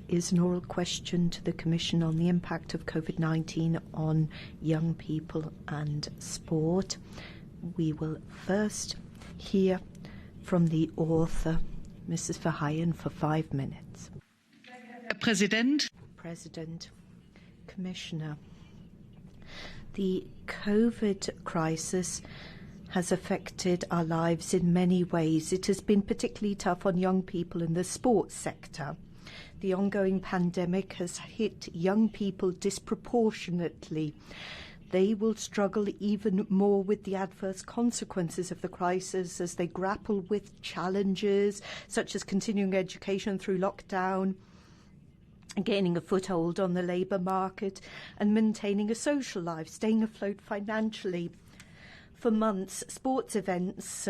is an oral question to the Commission on the impact of Covid-19 on young people and sport. We will first hear from the author, Mrs. Verheyen, for 5 minutes. President, Commissioner, the COVID crisis has affected our lives in many ways. It has been particularly tough on young people in the sports sector. The ongoing pandemic has hit young people disproportionately. They will struggle even more with the adverse consequences of the crisis as they grapple with challenges such as continuing education through lockdown, gaining a foothold on the labour market and maintaining a social life, staying afloat financially. For months, sports events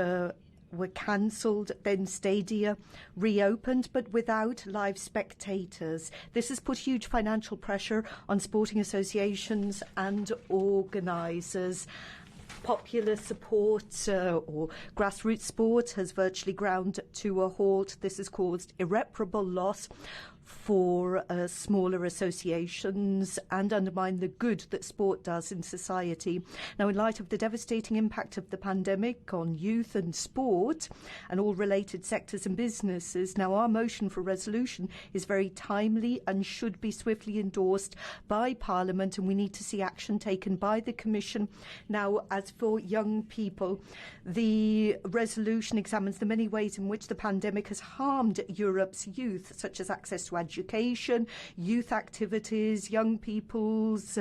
were cancelled, then stadia reopened, but without live spectators. This has put huge financial pressure on sporting associations and organisers. Popular support or grassroots sport has virtually ground to a halt. This has caused irreparable loss for smaller associations and undermine the good that sport does in society. Now, in light of the devastating impact of the pandemic on youth and sport and all related sectors and businesses, now our motion for resolution is very timely and should be swiftly endorsed by Parliament, and we need to see action taken by the Commission. Now, as for young people, the resolution examines the many ways in which the pandemic has harmed Europe's youth, such as access to education, youth activities, young people's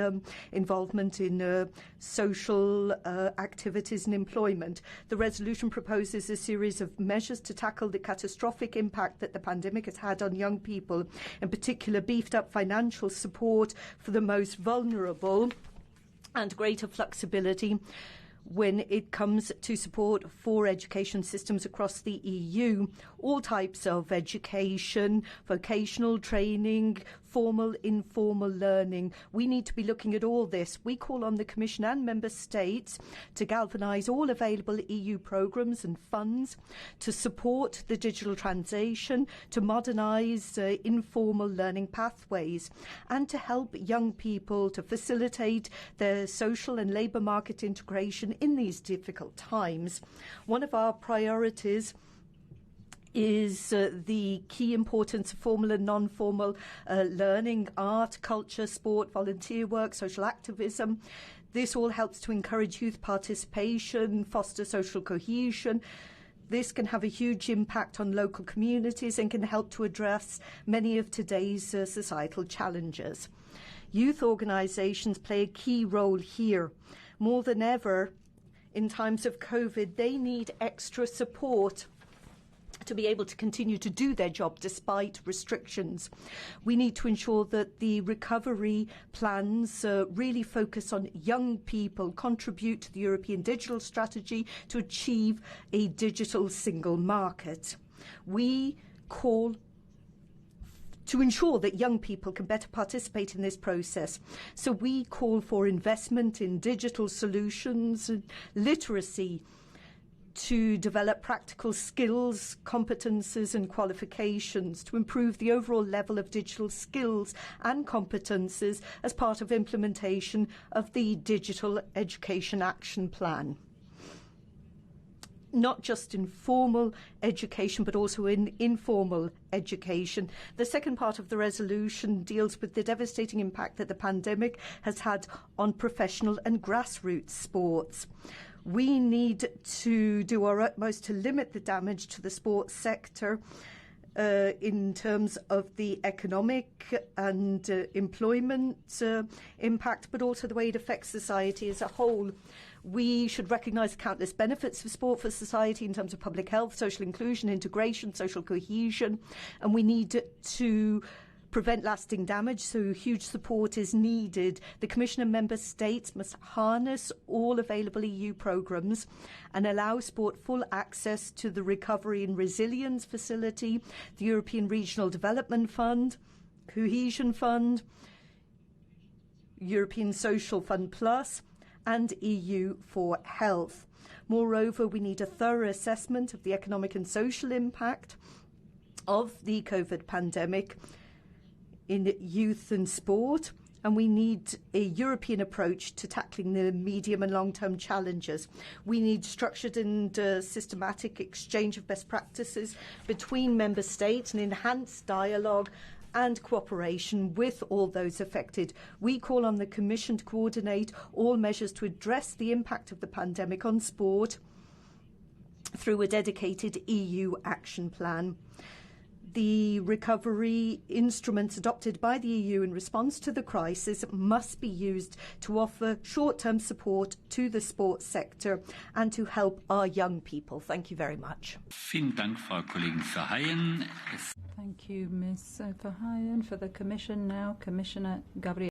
involvement in social activities and employment. The resolution proposes a series of measures to tackle the catastrophic impact that the pandemic has had on young people, in particular beefed up financial support for the most vulnerable and greater flexibility when it comes to support for education systems across the EU, all types of education, vocational training, formal, informal learning. We need to be looking at all this. We call on the Commission and Member States to galvanise all available EU programmes and funds to support the digital transition, to modernise informal learning pathways, and to help young people to facilitate their social and labour market integration in these difficult times. One of our priorities is the key importance of formal and non-formal learning, art, culture, sport, volunteer work, social activism. This all helps to encourage youth participation, foster social cohesion. This can have a huge impact on local communities and can help to address many of today's societal challenges. Youth organisations play a key role here. More than ever, in times of COVID, they need extra support to be able to continue to do their job despite restrictions. We need to ensure that the recovery plans really focus on young people, contribute to the European digital strategy to achieve a digital single market. We call to ensure that young people can better participate in this process. So we call for investment in digital solutions, literacy, to develop practical skills, competences and qualifications to improve the overall level of digital skills and competences as part of implementation of the Digital Education Action Plan. Not just in formal education, but also in informal education. The second part of the resolution deals with the devastating impact that the pandemic has had on professional and grassroots sports. We need to do our utmost to limit the damage to the sports sector in terms of the economic and employment impact, but also the way it affects society as a whole. We should recognise the countless benefits of sport for society in terms of public health, social inclusion, integration, social cohesion, and we need to prevent lasting damage, so huge support is needed. The Commission and Member States must harness all available EU programmes and allow sport full access to the Recovery and Resilience Facility, the European Regional Development Fund, Cohesion Fund, European Social Fund Plus, and EU for Health. Moreover, we need a thorough assessment of the economic and social impact of the COVID pandemic in youth and sport, and we need a European approach to tackling the medium and long-term challenges. We need structured and systematic exchange of best practices between member states and enhanced dialogue and cooperation with all those affected. We call on the Commission to coordinate all measures to address the impact of the pandemic on sport through a dedicated EU action plan. The recovery instruments adopted by the EU in response to the crisis must be used to offer short-term support to the sports sector and to help our young people. Thank you very much. Vielen Dank, Frau Kollegin Verheyen. Thank you, Ms. Verheyen. For the Commission now, Commissioner Gabriel.